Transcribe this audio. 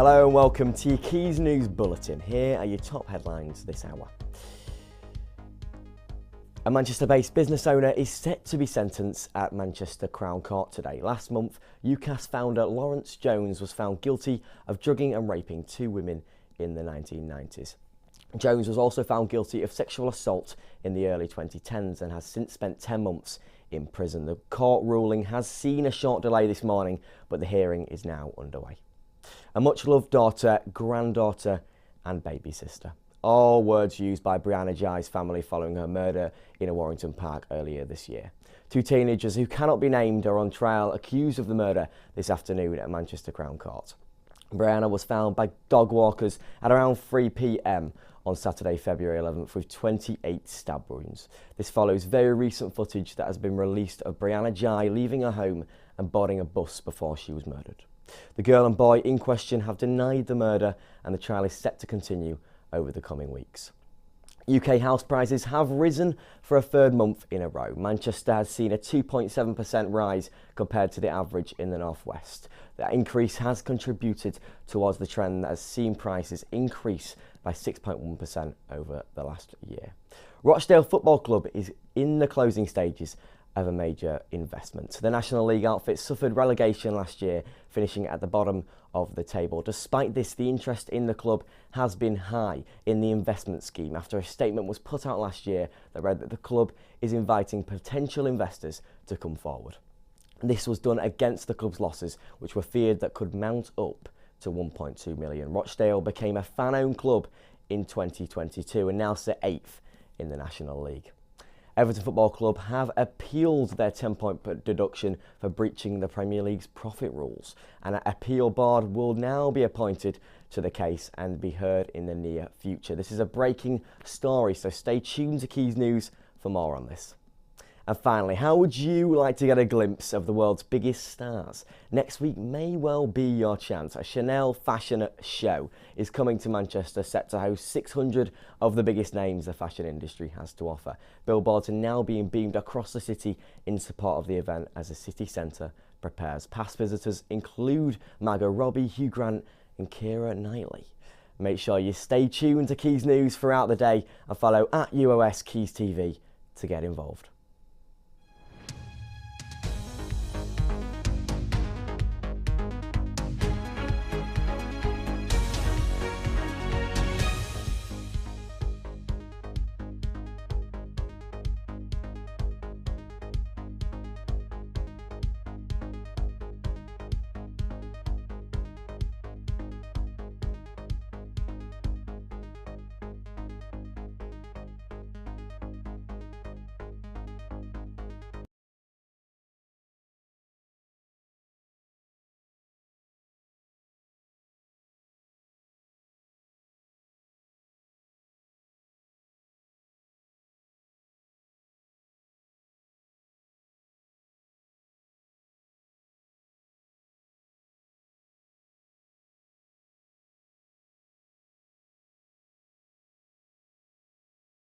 Hello and welcome to your Quays News Bulletin. Here are your top headlines this hour. A Manchester-based business owner is set to be sentenced at Manchester Crown Court today. Last month, UCAS founder Lawrence Jones was found guilty of drugging and raping two women in the 1990s. Jones was also found guilty of sexual assault in the early 2010s and has since spent 10 months in prison. The court ruling has seen a short delay this morning, but the hearing is now underway. A much-loved daughter, granddaughter and baby sister. All words used by Brianna Ghey's family following her murder in a Warrington Park earlier this year. Two teenagers who cannot be named are on trial accused of the murder this afternoon at Manchester Crown Court. Brianna was found by dog walkers at around 3 p.m. on Saturday, February 11th with 28 stab wounds. This follows very recent footage that has been released of Brianna Ghey leaving her home and boarding a bus before she was murdered. The girl and boy in question have denied the murder and the trial is set to continue over the coming weeks. UK house prices have risen for a third month in a row. Manchester has seen a 2.7% rise compared to the average in the northwest. That increase has contributed towards the trend that has seen prices increase by 6.1% over the last year. Rochdale Football Club is in the closing stages of a major investment. The National League outfit suffered relegation last year, finishing at the bottom of the table. Despite this, the interest in the club has been high in the investment scheme after a statement was put out last year that read that the club is inviting potential investors to come forward. This was done against the club's losses, which were feared that could mount up to 1.2 million. Rochdale became a fan-owned club in 2022 and now sit 8th in the National League. Everton Football Club have appealed their 10-point deduction for breaching the Premier League's profit rules. An appeal board will now be appointed to the case and be heard in the near future. This is a breaking story, so stay tuned to Quays News for more on this. And finally, how would you like to get a glimpse of the world's biggest stars? Next week may well be your chance. A Chanel fashion show is coming to Manchester, set to host 600 of the biggest names the fashion industry has to offer. Billboards are now being beamed across the city in support of the event as the city centre prepares. Past visitors include Margot Robbie, Hugh Grant and Keira Knightley. Make sure you stay tuned to Quays News throughout the day and follow @UOS Quays TV to get involved.